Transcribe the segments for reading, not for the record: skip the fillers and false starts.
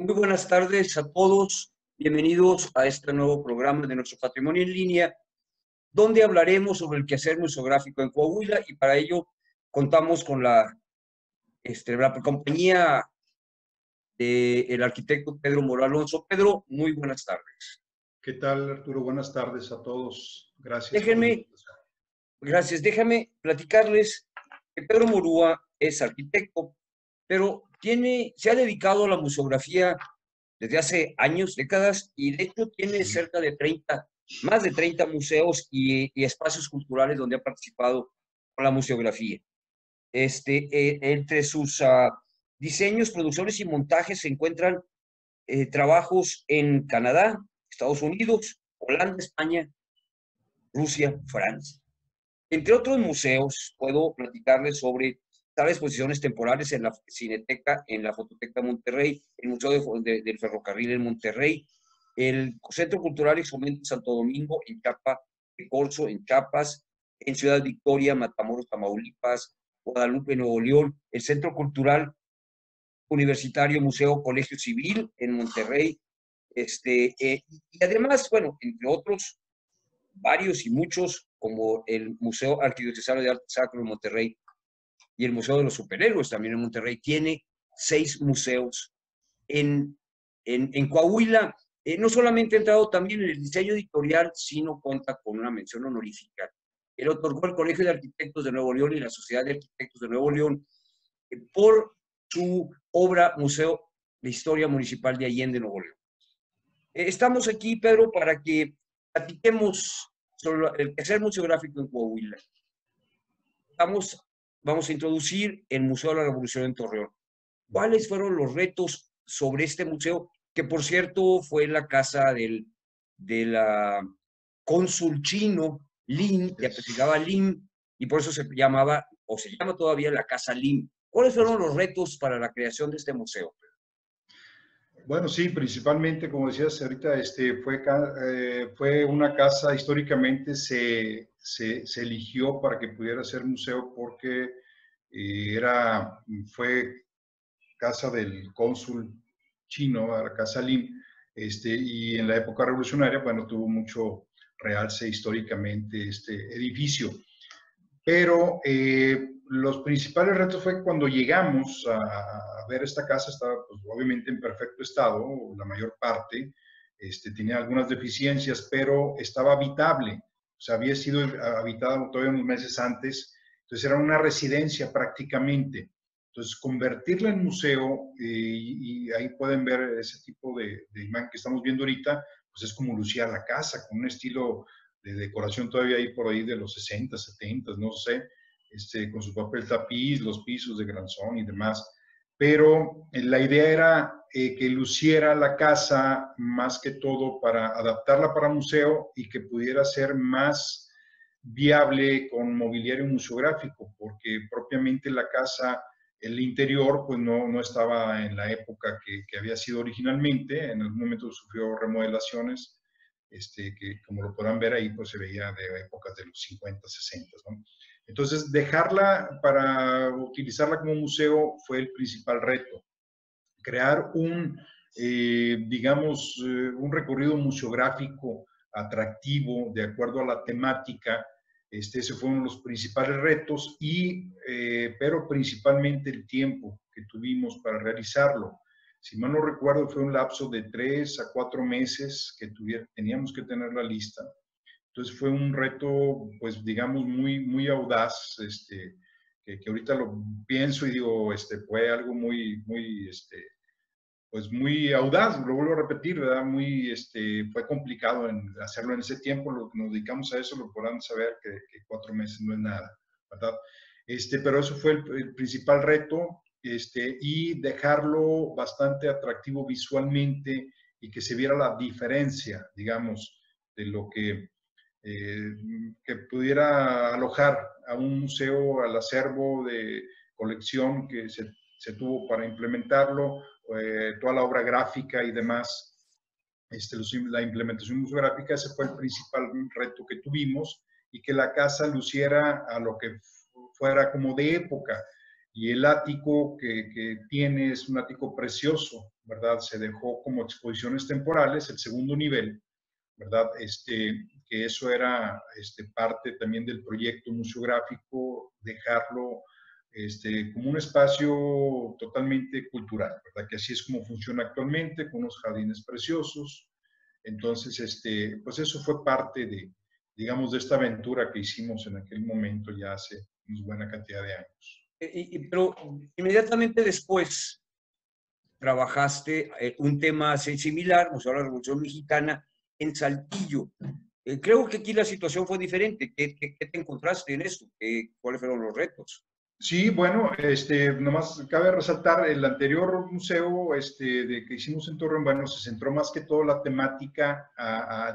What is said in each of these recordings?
Muy buenas tardes a todos. Bienvenidos a este nuevo programa de nuestro Patrimonio en Línea, donde hablaremos sobre el quehacer museográfico en Coahuila, y para ello contamos con la compañía del arquitecto Pedro Moro Alonso. Pedro, muy buenas tardes. ¿Qué tal, Arturo? Buenas tardes a todos. Gracias por la Déjenme, invitación. gracias, déjame platicarles que Pedro Morúa es arquitecto, pero se ha dedicado a la museografía desde hace años, décadas, y de hecho tiene cerca de más de 30 museos y espacios culturales donde ha participado con la museografía. Entre sus diseños, producciones y montajes se encuentran trabajos en Canadá, Estados Unidos, Holanda, España, Rusia, Francia. Entre otros museos, puedo platicarles sobre tales exposiciones temporales en la Cineteca, en la Fototeca de Monterrey, el Museo del Ferrocarril en Monterrey, el Centro Cultural y Fomento Santo Domingo en de Corzo, en Chiapas, en Ciudad Victoria, Matamoros, Tamaulipas, Guadalupe, Nuevo León, el Centro Cultural Universitario Museo Colegio Civil en Monterrey, y además, bueno, entre otros, varios y muchos, como el Museo Arquidiocesano de Arte Sacro de Monterrey y el Museo de los Superhéroes también en Monterrey. Tiene 6 museos en Coahuila. No solamente ha entrado también en el diseño editorial, sino cuenta con una mención honorífica. Él otorgó el Colegio de Arquitectos de Nuevo León y la Sociedad de Arquitectos de Nuevo León por su obra Museo de Historia Municipal de Allende, Nuevo León. Estamos aquí, Pedro, para que platiquemos sobre el quehacer museográfico en Coahuila. Vamos a introducir el Museo de la Revolución en Torreón. ¿Cuáles fueron los retos sobre este museo? Que, por cierto, fue la casa del cónsul chino Lin, que se llamaba Lin, y por eso se llamaba, o se llama todavía, la Casa Lin. ¿Cuáles fueron los retos para la creación de este museo? Bueno, sí, principalmente, como decías ahorita, fue una casa, históricamente se eligió para que pudiera ser museo porque fue casa del cónsul chino, la Casa Lin, y en la época revolucionaria, bueno, tuvo mucho realce históricamente este edificio. Pero los principales retos fue cuando llegamos a ver esta casa. Estaba pues, obviamente en perfecto estado, la mayor parte, tenía algunas deficiencias, pero estaba habitable. O sea, había sido habitada todavía unos meses antes, entonces era una residencia prácticamente. Entonces, convertirla en museo, y ahí pueden ver ese tipo de imagen que estamos viendo ahorita, pues es como lucía la casa, con un estilo de decoración todavía ahí por ahí de los 60, 70, no sé, con su papel tapiz, los pisos de granzón y demás. Pero la idea era que luciera la casa más que todo para adaptarla para museo y que pudiera ser más viable con mobiliario museográfico, porque propiamente la casa, el interior, pues no estaba en la época que había sido originalmente. En algún momento sufrió remodelaciones, que como lo podrán ver ahí, pues se veía de épocas de los 50, 60, ¿no? Entonces, dejarla para utilizarla como museo fue el principal reto. Crear digamos, un recorrido museográfico atractivo de acuerdo a la temática. Ese fue uno de los principales retos, pero principalmente el tiempo que tuvimos para realizarlo. Si mal no recuerdo, fue un lapso de 3 a 4 meses que teníamos que tener la lista. Entonces fue un reto, pues digamos, muy audaz, que ahorita lo pienso y digo, fue algo pues muy audaz, lo vuelvo a repetir, ¿verdad? Fue complicado hacerlo en ese tiempo. Lo que nos dedicamos a eso lo podrán saber que 4 meses no es nada, ¿verdad? Pero eso fue el principal reto, y dejarlo bastante atractivo visualmente y que se viera la diferencia, digamos, de lo que pudiera alojar a un museo, al acervo de colección que se tuvo para implementarlo, toda la obra gráfica y demás, la implementación museográfica. Ese fue el principal reto que tuvimos, y que la casa luciera a lo que fuera como de época. y el ático que tiene es un ático precioso, ¿verdad? Se dejó como exposiciones temporales, el segundo nivel, ¿verdad? Que eso era parte también del proyecto museográfico, dejarlo como un espacio totalmente cultural, ¿verdad? Que así es como funciona actualmente, con unos jardines preciosos. Entonces, pues eso fue parte de, digamos, de esta aventura que hicimos en aquel momento ya hace una buena cantidad de años. Pero inmediatamente después trabajaste un tema similar, Museo de la Revolución Mexicana, en Saltillo. Creo que aquí la situación fue diferente. ¿Qué te encontraste en esto? ¿Cuáles fueron los retos? Sí, bueno, nomás cabe resaltar el anterior museo que hicimos en Torreón, bueno, se centró más que todo la temática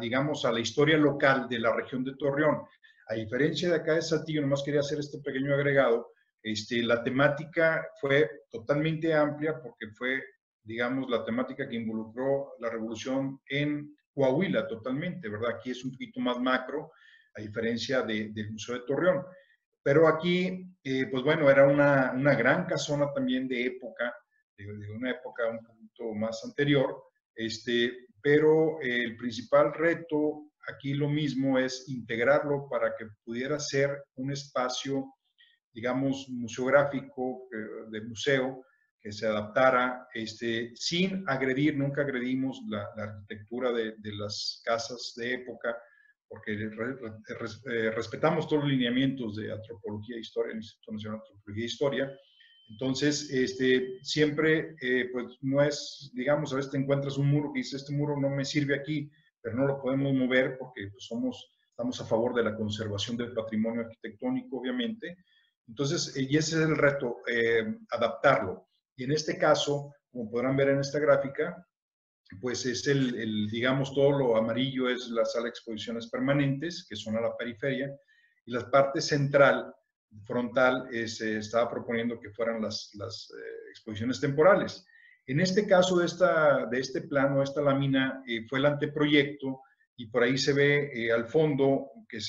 digamos, a la historia local de la región de Torreón. A diferencia de acá de Saltillo, nomás quería hacer este pequeño agregado, la temática fue totalmente amplia porque fue, digamos, la temática que involucró la revolución en Coahuila totalmente, ¿verdad? Aquí es un poquito más macro, a diferencia del Museo de Torreón. Pero aquí, pues bueno, era una gran casona también de época, de una época un poquito más anterior, pero el principal reto aquí lo mismo es integrarlo para que pudiera ser un espacio, digamos, museográfico, de museo, que se adaptara sin agredir, nunca agredimos la arquitectura de las casas de época, porque respetamos todos los lineamientos de antropología e historia, el Instituto Nacional de Antropología e Historia. Entonces, siempre, pues no es, digamos, a veces te encuentras un muro que dice, este muro no me sirve aquí, pero no lo podemos mover porque pues, estamos a favor de la conservación del patrimonio arquitectónico, obviamente. Entonces, y ese es el reto, adaptarlo. Y en este caso, como podrán ver en esta gráfica, pues es digamos, todo lo amarillo es la sala de exposiciones permanentes, que son a la periferia, y la parte central, frontal, estaba proponiendo que fueran las exposiciones temporales. En este caso de este plano, esta lámina, fue el anteproyecto, y por ahí se ve al fondo que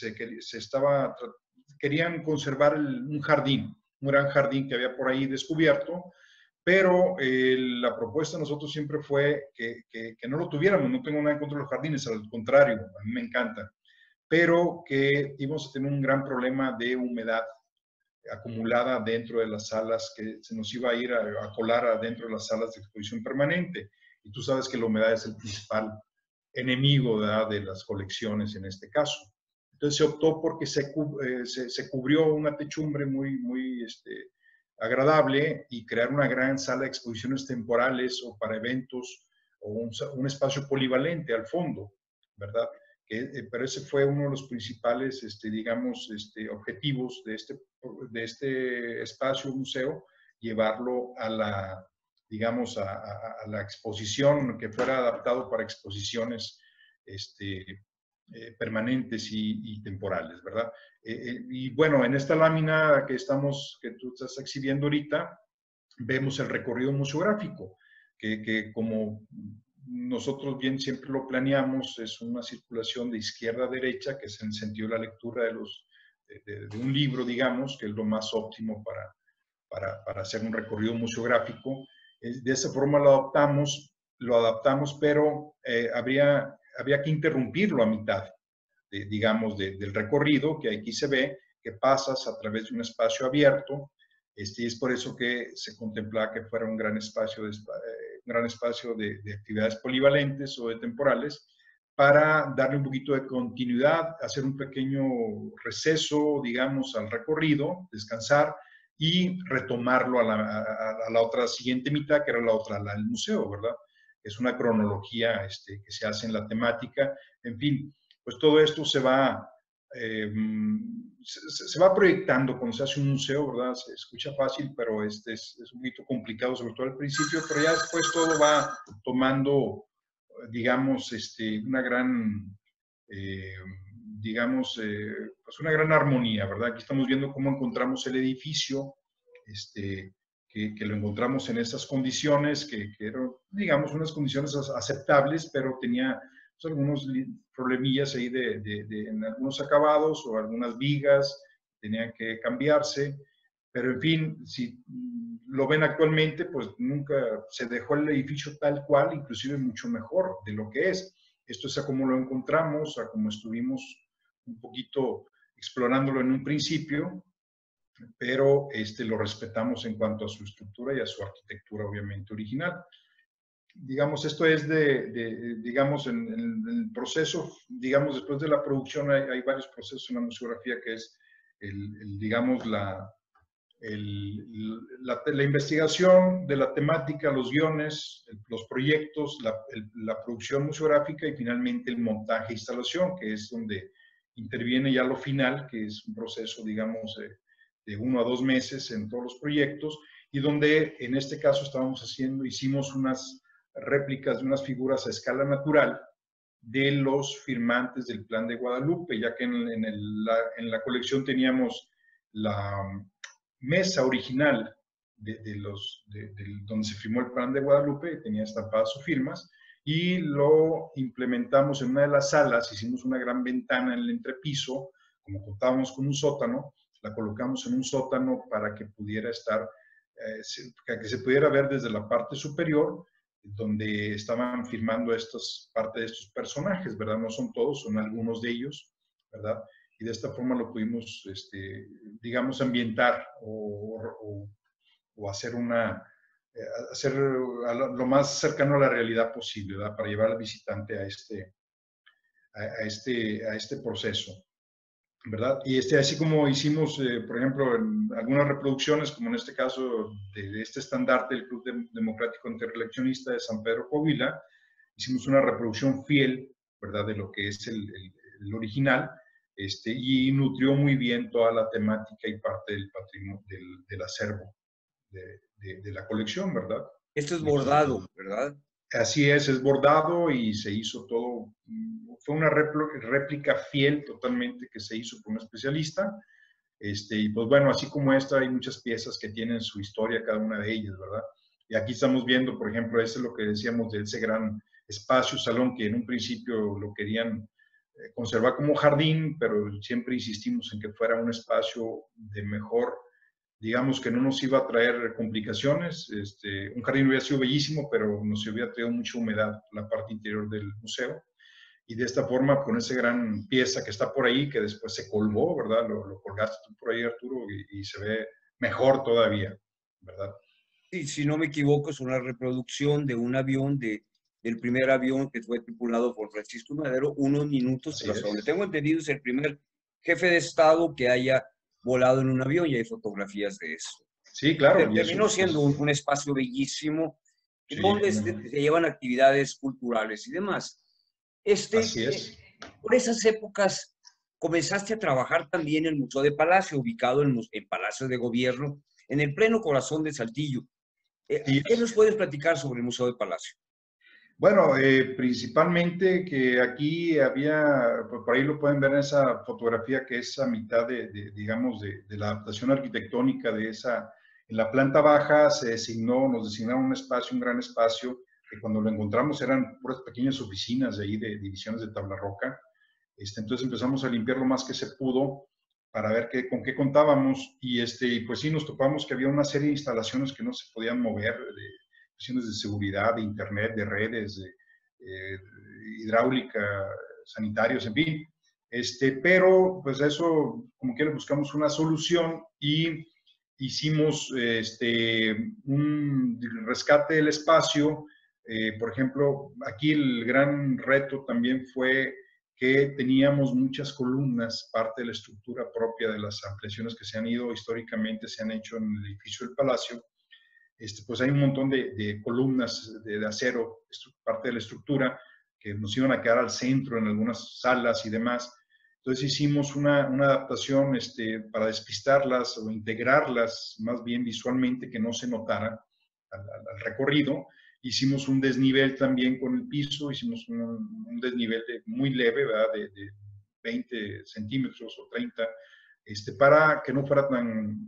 querían conservar un jardín, un gran jardín que había por ahí descubierto, pero la propuesta de nosotros siempre fue que no lo tuviéramos. No tengo nada en contra de los jardines, al contrario, a mí me encanta, pero que íbamos a tener un gran problema de humedad acumulada dentro de las salas, que se nos iba a ir a colar adentro de las salas de exposición permanente. Y tú sabes que la humedad es el principal enemigo, ¿verdad?, de las colecciones en este caso. Entonces se optó porque se cubrió una techumbre muy agradable y crear una gran sala de exposiciones temporales o para eventos o un espacio polivalente al fondo, ¿verdad? Pero ese fue uno de los principales, digamos, objetivos de este espacio museo, llevarlo a la, digamos, a la exposición, que fuera adaptado para exposiciones permanentes y temporales, ¿verdad? Y bueno, en esta lámina que tú estás exhibiendo ahorita, vemos el recorrido museográfico, que como nosotros bien siempre lo planeamos, es una circulación de izquierda a derecha, que es en el sentido de la lectura de un libro, digamos, que es lo más óptimo para hacer un recorrido museográfico. De esa forma lo adaptamos, pero habría que interrumpirlo a mitad, digamos, del recorrido, que aquí se ve que pasas a través de un espacio abierto. Es por eso que se contemplaba que fuera un gran espacio de actividades polivalentes o de temporales, para darle un poquito de continuidad, hacer un pequeño receso, digamos, al recorrido, descansar y retomarlo a la otra siguiente mitad, que era la otra, la del museo, ¿verdad? Es una cronología que se hace en la temática. En fin, pues todo esto se va proyectando cuando se hace un museo, ¿verdad? Se escucha fácil, pero es un poquito complicado, sobre todo al principio, pero ya después todo va tomando, digamos, una gran, eh, digamos, pues una gran armonía, ¿verdad? Aquí estamos viendo cómo encontramos el edificio, que lo encontramos en esas condiciones, que eran, digamos, unas condiciones aceptables, pero tenía pues, algunos problemillas ahí en algunos acabados o algunas vigas tenían que cambiarse. Pero en fin, si lo ven actualmente, pues nunca se dejó el edificio tal cual, inclusive mucho mejor de lo que es. Esto es a como lo encontramos, a como estuvimos un poquito explorándolo en un principio, pero lo respetamos en cuanto a su estructura y a su arquitectura, obviamente, original. Digamos, esto es digamos, en el proceso, digamos, después de la producción hay varios procesos en la museografía que es, digamos, la investigación de la temática, los guiones, los proyectos, la producción museográfica y finalmente el montaje e instalación, que es donde interviene ya lo final, que es un proceso, digamos, de 1 a 2 meses en todos los proyectos, y donde en este caso hicimos unas réplicas de unas figuras a escala natural de los firmantes del Plan de Guadalupe, ya que en la colección teníamos la mesa original donde se firmó el Plan de Guadalupe, tenía estampadas sus firmas, y lo implementamos en una de las salas, hicimos una gran ventana en el entrepiso, como contábamos con un sótano, la colocamos en un sótano para que pudiera estar, que se pudiera ver desde la parte superior, donde estaban firmando parte de estos personajes, ¿verdad? No son todos, son algunos de ellos, ¿verdad? Y de esta forma lo pudimos, digamos, ambientar o hacer hacer lo más cercano a la realidad posible, ¿verdad? Para llevar al visitante a este proceso, ¿verdad? Y así como hicimos, por ejemplo, en algunas reproducciones, como en este caso de este estandarte del Club Democrático Interreeleccionista de San Pedro Coahuila, hicimos una reproducción fiel, ¿verdad?, de lo que es el original, y nutrió muy bien toda la temática y parte del patrimonio, del acervo de la colección, ¿verdad? Esto es bordado, ¿verdad? Así es bordado y se hizo todo, fue una réplica fiel totalmente que se hizo por un especialista, y pues bueno, así como esta, hay muchas piezas que tienen su historia, cada una de ellas, ¿verdad? Y aquí estamos viendo, por ejemplo, es lo que decíamos de ese gran espacio, salón, que en un principio lo querían conservar como jardín, pero siempre insistimos en que fuera un espacio de mejor, digamos, que no nos iba a traer complicaciones. Un jardín hubiera sido bellísimo, pero nos hubiera traído mucha humedad la parte interior del museo. Y de esta forma, con esa gran pieza que está por ahí, que después se colgó, ¿verdad? Lo colgaste tú por ahí, Arturo, y se ve mejor todavía, ¿verdad? Sí, si no me equivoco, es una reproducción de un avión, del primer avión que fue tripulado por Francisco Madero, unos minutos, Así pero hasta donde es. tengo entendido es el primer jefe de Estado que haya volado en un avión y hay fotografías de eso. Sí, claro, y Terminó eso, siendo pues, un espacio bellísimo sí, donde se llevan actividades culturales y demás. así es. Por esas épocas comenzaste a trabajar también en el Museo de Palacio, ubicado en Palacio de Gobierno, en el pleno corazón de Saltillo. Sí, ¿Qué nos puedes platicar sobre el Museo de Palacio? bueno, principalmente que aquí había, pues, por ahí lo pueden ver en esa fotografía, que es a mitad digamos, de la adaptación arquitectónica de esa, en la planta baja nos designaron un espacio, un gran espacio, que cuando lo encontramos eran puras pequeñas oficinas de ahí, de divisiones de tabla roca. Entonces empezamos a limpiar lo más que se pudo para ver con qué contábamos, y pues sí, nos topamos que había una serie de instalaciones que no se podían mover, cuestiones de seguridad, de internet, de redes, de hidráulica, sanitarios, en fin. Pero pues eso, como quiera, buscamos una solución y hicimos un rescate del espacio. Por ejemplo, aquí el gran reto también fue que teníamos muchas columnas, parte de la estructura propia de las ampliaciones que se han ido históricamente, se han hecho en el edificio del Palacio. Pues hay un montón de columnas de acero, parte de la estructura, que nos iban a quedar al centro en algunas salas y demás. Entonces hicimos una adaptación para despistarlas o integrarlas más bien visualmente, que no se notara al recorrido. Hicimos un desnivel también con el piso, hicimos un desnivel muy leve, ¿verdad? De 20 centímetros o 30, para que no fuera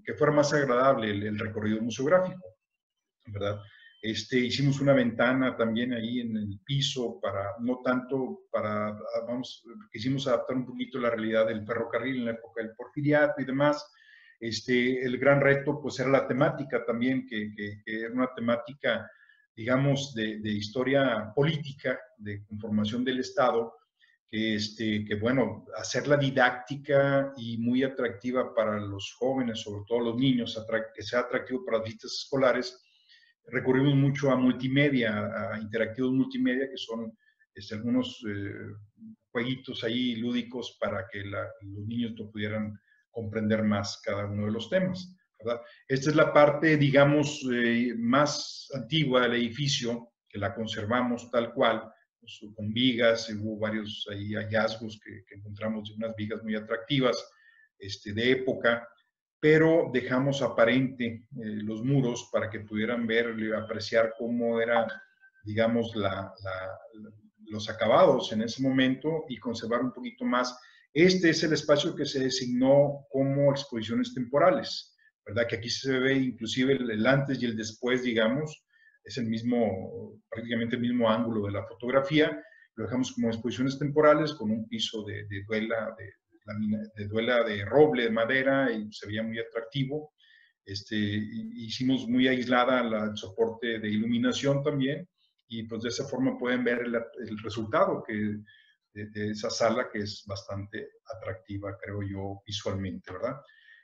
que fuera más agradable el recorrido museográfico, ¿verdad? Hicimos una ventana también ahí en el piso no tanto quisimos adaptar un poquito la realidad del ferrocarril en la época del Porfiriato y demás. el gran reto pues era la temática también, que era una temática, digamos, de historia política, de conformación del Estado, que bueno, hacerla didáctica y muy atractiva para los jóvenes, sobre todo los niños, que sea atractivo para las visitas escolares. Recurrimos mucho a multimedia, a interactivos multimedia, que son algunos jueguitos ahí lúdicos para que los niños lo pudieran comprender más cada uno de los temas, ¿verdad? Esta es la parte, digamos, más antigua del edificio, que la conservamos tal cual, con vigas. Hubo varios ahí hallazgos que encontramos de unas vigas muy atractivas de época, pero dejamos aparente los muros para que pudieran ver y apreciar cómo era, digamos, los acabados en ese momento y conservar un poquito más. Este es el espacio que se designó como exposiciones temporales, ¿verdad? Que aquí se ve inclusive el antes y el después, digamos, es el mismo, prácticamente el mismo ángulo de la fotografía. Lo dejamos como exposiciones temporales con un piso de duela de roble, de madera, y se veía muy atractivo. Hicimos muy aislada el soporte de iluminación también, y pues de esa forma pueden ver el resultado de esa sala, que es bastante atractiva, creo yo, visualmente, ¿verdad?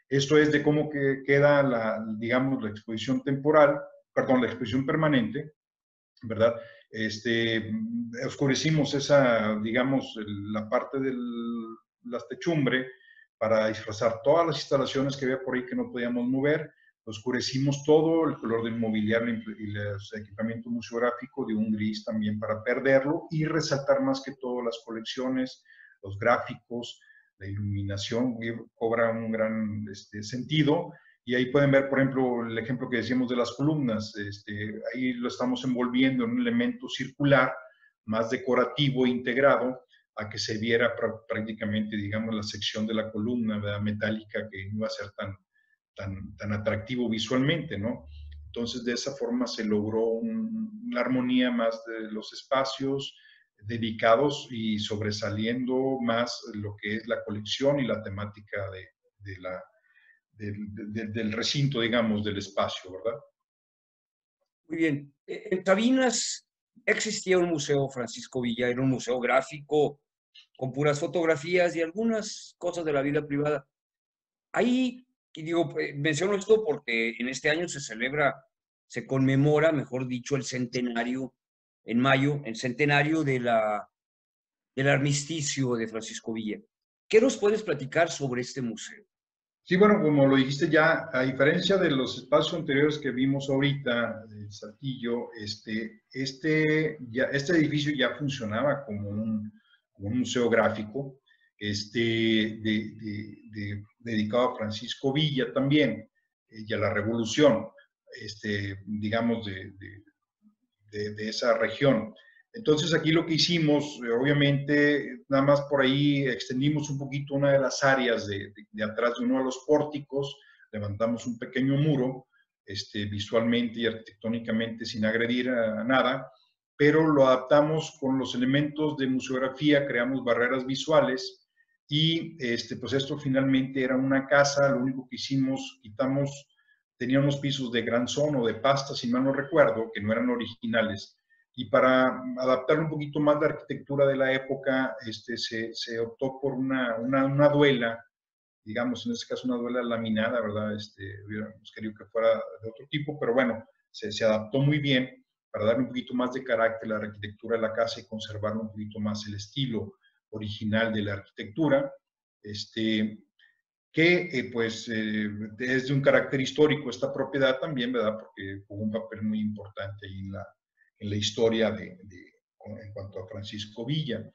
Esto es de cómo queda digamos, la exposición temporal, perdón, la exposición permanente, ¿verdad? Oscurecimos digamos, la parte de las techumbre para disfrazar todas las instalaciones que había por ahí que no podíamos mover. Oscurecimos todo el color del mobiliario y el equipamiento museográfico de un gris también para perderlo y resaltar más que todo las colecciones, los gráficos, la iluminación cobra un gran sentido. Y ahí pueden ver, por ejemplo, el ejemplo que decíamos de las columnas. Ahí lo estamos envolviendo en un elemento circular, más decorativo, integrado, a que se viera prácticamente, digamos, la sección de la columna, ¿verdad?, metálica, que no iba a ser tan atractivo visualmente, ¿no? Entonces, de esa forma se logró una armonía más de los espacios dedicados y sobresaliendo más lo que es la colección y la temática del recinto, digamos, del espacio, ¿verdad? Muy bien. En Sabinas existía un museo Francisco Villa, era un museo gráfico con puras fotografías y algunas cosas de la vida privada. Ahí, y digo, menciono esto porque en este año se conmemora, mejor dicho, el centenario, en mayo, el centenario del armisticio de Francisco Villa. ¿Qué nos puedes platicar sobre este museo? Sí, bueno, como lo dijiste ya, a diferencia de los espacios anteriores que vimos ahorita, de Saltillo, este edificio ya funcionaba como un museo gráfico, dedicado a Francisco Villa también, y a la revolución, digamos, de esa región. Entonces aquí lo que hicimos, obviamente, nada más por ahí extendimos un poquito una de las áreas de atrás de uno de los pórticos, levantamos un pequeño muro, visualmente y arquitectónicamente sin agredir a nada, pero lo adaptamos con los elementos de museografía, creamos barreras visuales y pues esto finalmente era una casa. Lo único que hicimos, tenía unos pisos de granzón o de pasta, si mal no recuerdo, que no eran originales. Y para adaptar un poquito más la arquitectura de la época, se optó por una duela, digamos, en este caso una duela laminada, ¿verdad? Hubiéramos querido que fuera de otro tipo, pero bueno, se adaptó muy bien para darle un poquito más de carácter a la arquitectura de la casa y conservar un poquito más el estilo original de la arquitectura. Pues es de un carácter histórico esta propiedad también, ¿verdad? Porque jugó un papel muy importante ahí en la historia en cuanto a Francisco Villa.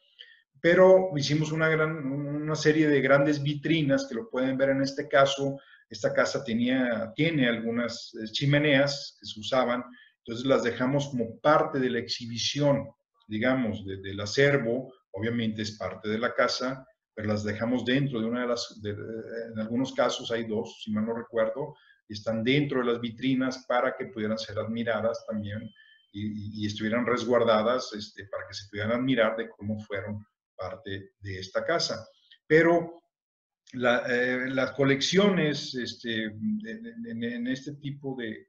Pero hicimos una serie de grandes vitrinas que lo pueden ver en este caso. Esta casa tiene algunas chimeneas que se usaban, entonces las dejamos como parte de la exhibición, digamos, del acervo. Obviamente es parte de la casa, pero las dejamos dentro de en algunos casos hay dos, si mal no recuerdo, y están dentro de las vitrinas para que pudieran ser admiradas también y estuvieran resguardadas para que se pudieran admirar de cómo fueron parte de esta casa. Pero las colecciones en este tipo de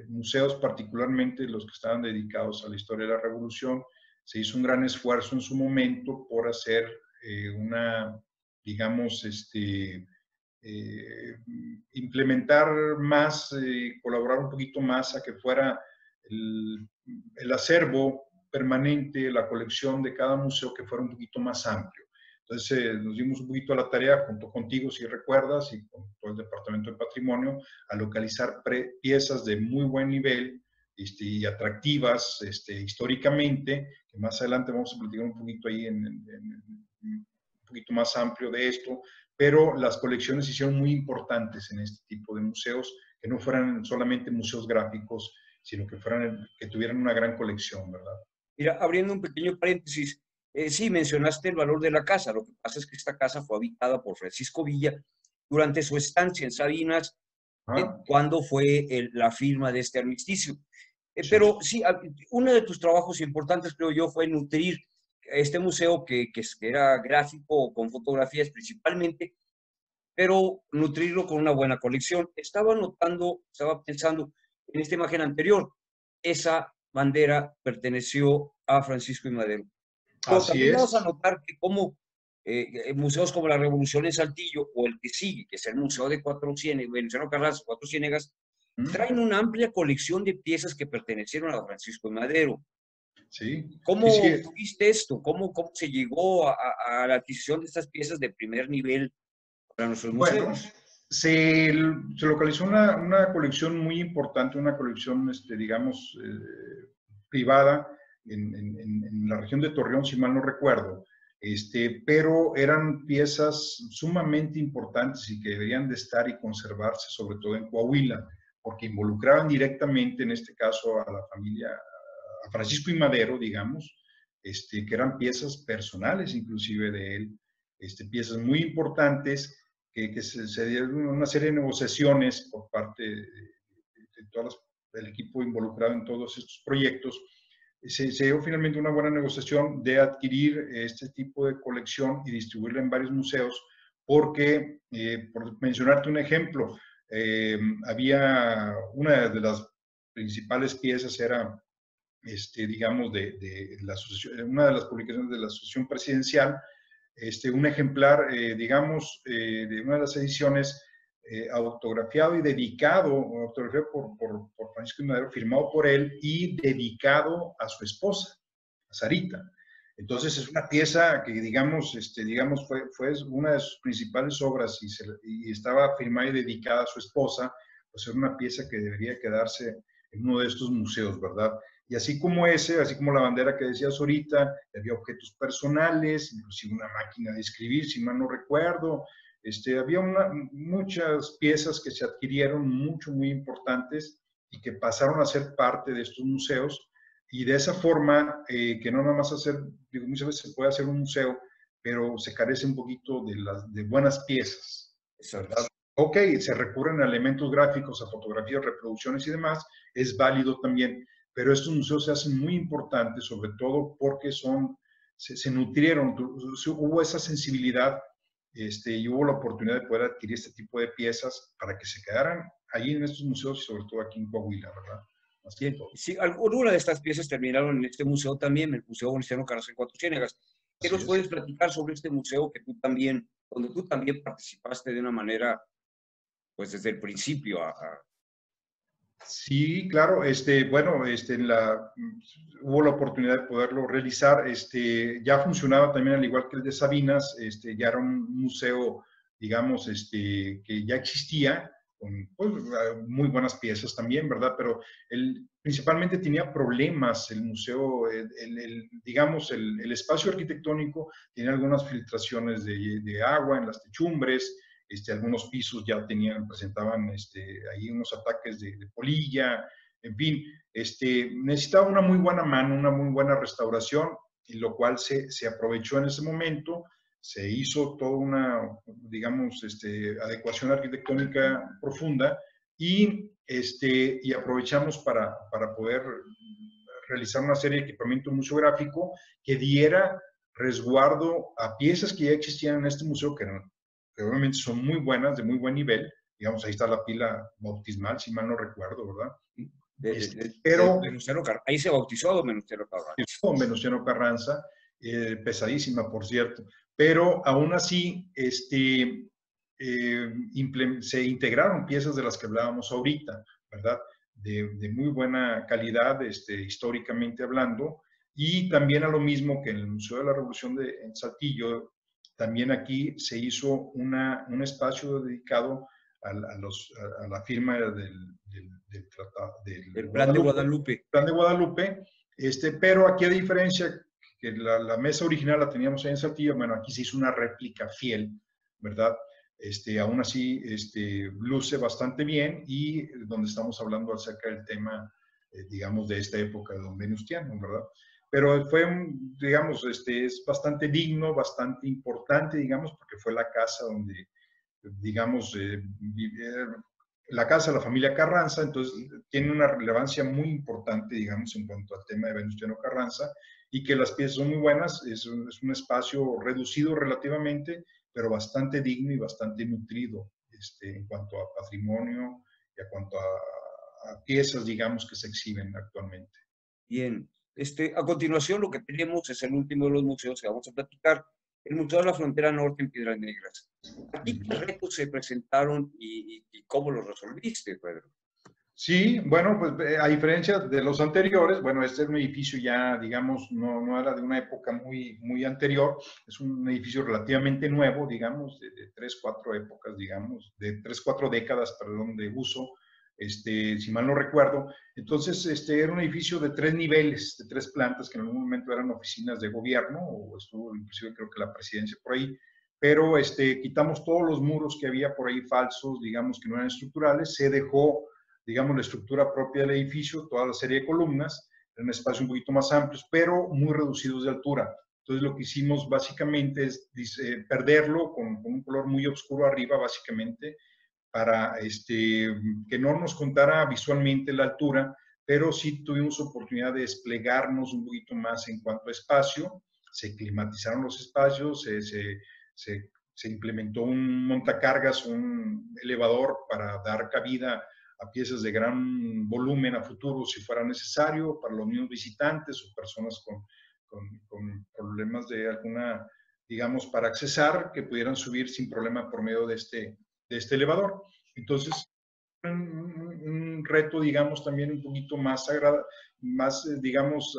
museos, particularmente los que estaban dedicados a la historia de la Revolución, se hizo un gran esfuerzo en su momento por hacer una, digamos, implementar más, colaborar un poquito más a que fuera el acervo permanente, la colección de cada museo que fuera un poquito más amplio. Entonces nos dimos un poquito a la tarea, junto contigo, si recuerdas, y con todo el Departamento de Patrimonio, a localizar piezas de muy buen nivel y atractivas históricamente, que más adelante vamos a platicar un poquito ahí un poquito más amplio de esto, pero las colecciones se hicieron muy importantes en este tipo de museos, que no fueran solamente museos gráficos, sino que tuvieran una gran colección, ¿verdad? Mira, abriendo un pequeño paréntesis, sí, mencionaste el valor de la casa. Lo que pasa es que esta casa fue habitada por Francisco Villa durante su estancia en Sabinas, Ah, cuando fue la firma de este armisticio. sí, Pero sí, uno de tus trabajos importantes, creo yo, fue nutrir este museo que era gráfico, con fotografías principalmente, pero nutrirlo con una buena colección. Estaba notando, estaba pensando en esta imagen anterior, esa bandera perteneció a Francisco I. Madero. Pero así también vamos a es. notar que como museos como la Revolución en Saltillo o el que sigue, que es el Museo de Cuatro Ciénegas, Venustiano Carranza, Cuatro Ciénegas, ¿Mm? traen una amplia colección de piezas que pertenecieron a Francisco I. Madero. Sí, sí, ¿Cómo sí. obtuviste esto? ¿Cómo se llegó a la adquisición de estas piezas de primer nivel para nuestros Bueno, museos? se localizó una colección muy importante, una colección, digamos, privada en la región de Torreón, si mal no recuerdo, pero eran piezas sumamente importantes y que deberían de estar y conservarse, sobre todo en Coahuila, porque involucraban directamente, en este caso, a la familia, a Francisco y Madero, digamos, que eran piezas personales inclusive de él, piezas muy importantes que se dieron una serie de negociaciones por parte del equipo involucrado en todos estos proyectos. Se dio finalmente una buena negociación de adquirir este tipo de colección y distribuirla en varios museos, porque, por mencionarte un ejemplo, había una de las principales piezas era digamos, una de las publicaciones de la Asociación Presidencial, un ejemplar, digamos, de una de las ediciones, autografiado y dedicado, autografiado por Francisco I. Madero, firmado por él y dedicado a su esposa, a Sarita. Entonces es una pieza que, digamos fue una de sus principales obras y estaba firmada y dedicada a su esposa, pues era una pieza que debería quedarse en uno de estos museos, ¿verdad? Y así como así como la bandera que decías ahorita, había objetos personales, inclusive una máquina de escribir, si mal no recuerdo. Había muchas piezas que se adquirieron, muy importantes, y que pasaron a ser parte de estos museos. Y de esa forma, que no nada más muchas veces se puede hacer un museo, pero se carece un poquito de buenas piezas, Exacto. ¿verdad? Ok, se recurren a elementos gráficos, a fotografías, reproducciones y demás, es válido también, pero estos museos se hacen muy importantes, sobre todo porque se nutrieron, hubo esa sensibilidad, y hubo la oportunidad de poder adquirir este tipo de piezas para que se quedaran ahí en estos museos y sobre todo aquí en Coahuila, ¿verdad? Más que Bien, todo. sí, alguna de estas piezas terminaron en este museo también, el Museo Venustiano Carranza en Cuatro Ciénegas. ¿Qué Así nos es. puedes platicar sobre este museo que tú también, donde tú también participaste de una manera, pues desde el principio Sí, claro, bueno, hubo la oportunidad de poderlo realizar, ya funcionaba también al igual que el de Sabinas, ya era un museo, digamos, que ya existía, con pues, muy buenas piezas también, ¿verdad? Pero principalmente tenía problemas el museo, digamos, el espacio arquitectónico tenía algunas filtraciones de agua en las techumbres, algunos pisos ya presentaban ahí unos ataques de polilla, en fin, necesitaba una muy buena mano, una muy buena restauración, y lo cual se aprovechó en ese momento, se hizo toda una, digamos, adecuación arquitectónica profunda y aprovechamos para poder realizar una serie de equipamiento museográfico que diera resguardo a piezas que ya existían en este museo, que eran que obviamente son muy buenas, de muy buen nivel. Digamos, ahí está la pila bautismal, si mal no recuerdo, ¿verdad? Pero Ahí se bautizó don Venustiano Carranza. Con Venustiano Carranza, pesadísima, por cierto. Pero aún así, se integraron piezas de las que hablábamos ahorita, ¿verdad? De muy buena calidad, históricamente hablando, y también a lo mismo que en el Museo de la Revolución en Saltillo, también aquí se hizo un espacio dedicado a la firma del tratado del Plan de Guadalupe. Plan de Guadalupe, pero aquí a diferencia que la mesa original la teníamos ahí en Saltillo, bueno, aquí se hizo una réplica fiel, ¿verdad? Aún así, luce bastante bien y donde estamos hablando acerca del tema, digamos, de esta época de don Venustiano, ¿verdad? Pero fue, digamos, es bastante digno, bastante importante, digamos, porque fue la casa donde, digamos, la casa de la familia Carranza, entonces tiene una relevancia muy importante, digamos, en cuanto al tema de Venustiano Carranza, y que las piezas son muy buenas, es un espacio reducido relativamente, pero bastante digno y bastante nutrido en cuanto a patrimonio y a cuanto a piezas, digamos, que se exhiben actualmente. Bien, a continuación lo que tenemos es el último de los museos que vamos a platicar, el Museo de la Frontera Norte en Piedras Negras. ¿Aquí qué retos se presentaron y cómo los resolviste, Pedro? Sí, bueno, pues a diferencia de los anteriores, bueno, este es un edificio ya, digamos, no era de una época muy anterior, es un edificio relativamente nuevo, digamos, de 3, 4 épocas, digamos, de 3, 4 décadas, perdón, de uso, si mal no recuerdo. Entonces, era un edificio de 3 niveles, de 3 plantas, que en algún momento eran oficinas de gobierno, o estuvo inclusive creo que la presidencia por ahí, pero quitamos todos los muros que había por ahí falsos, digamos, que no eran estructurales, se dejó, digamos, la estructura propia del edificio, toda la serie de columnas, en un espacio un poquito más amplios, pero muy reducidos de altura. Entonces, lo que hicimos básicamente es perderlo con un color muy oscuro arriba, básicamente, para que no nos contara visualmente la altura, pero sí tuvimos oportunidad de desplegarnos un poquito más en cuanto a espacio. Se climatizaron los espacios, se implementó un montacargas, un elevador para dar cabida a piezas de gran volumen a futuro si fuera necesario para los mismos visitantes o personas con problemas de alguna, digamos, para accesar, que pudieran subir sin problema por medio de este elevador. Entonces, un reto, digamos, también un poquito más, digamos,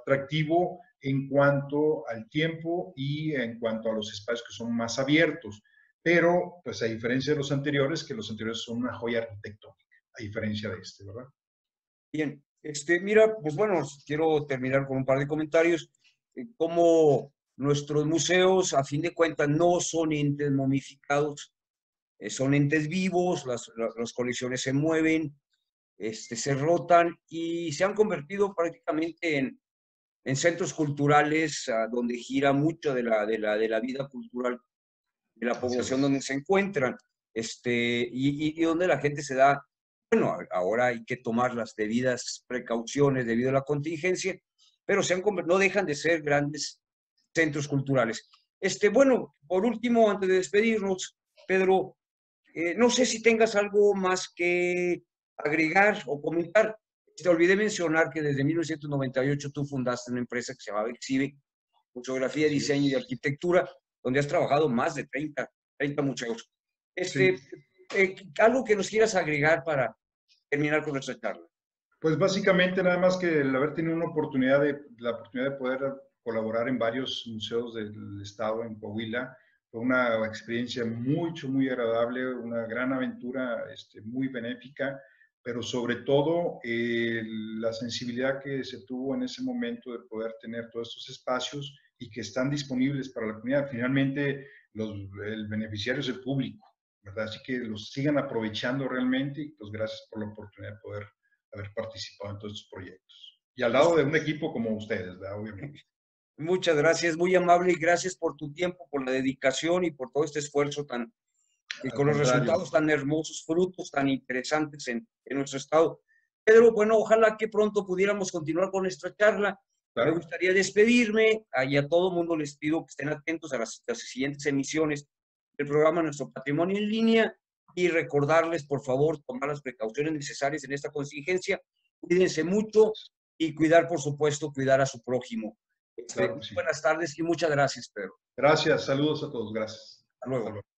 atractivo en cuanto al tiempo y en cuanto a los espacios que son más abiertos. Pero, pues a diferencia de los anteriores, que los anteriores son una joya arquitectónica, a diferencia de ¿verdad? Bien, mira, pues bueno, quiero terminar con un par de comentarios. Como nuestros museos, a fin de cuentas, no son entes momificados, son entes vivos, las colecciones se mueven, se rotan y se han convertido prácticamente en centros culturales donde gira mucho de la vida cultural de la población donde se encuentran, y donde la gente se da, bueno, ahora hay que tomar las debidas precauciones debido a la contingencia, pero no dejan de ser grandes centros culturales. Bueno, por último, antes de despedirnos, Pedro, no sé si tengas algo más que agregar o comentar. Te olvidé mencionar que desde 1998 tú fundaste una empresa que se llamaba Exhibe, Fotografía, Diseño y Arquitectura, donde has trabajado más de 30 museos. Algo que nos quieras agregar para terminar con nuestra charla. Pues básicamente nada más que el haber tenido la oportunidad de poder colaborar en varios museos del estado en Coahuila, fue una experiencia muy agradable, una gran aventura, muy benéfica, pero sobre todo la sensibilidad que se tuvo en ese momento de poder tener todos estos espacios y que están disponibles para la comunidad. Finalmente, el beneficiario es el público, ¿verdad? Así que los sigan aprovechando realmente y pues gracias por la oportunidad de poder haber participado en todos estos proyectos. Y al lado de un equipo como ustedes, ¿verdad? Obviamente. Muchas gracias, muy amable, y gracias por tu tiempo, por la dedicación y por todo este esfuerzo con los resultados tan hermosos, frutos tan interesantes en nuestro estado. Pedro, bueno, ojalá que pronto pudiéramos continuar con nuestra charla. Claro. Me gustaría despedirme, y a todo mundo les pido que estén atentos a las siguientes emisiones del programa Nuestro Patrimonio en Línea y recordarles, por favor, tomar las precauciones necesarias en esta contingencia. Cuídense mucho y cuidar, por supuesto, cuidar a su prójimo. Claro que sí. Buenas tardes y muchas gracias, Pedro. Gracias, saludos a todos, gracias. Hasta luego.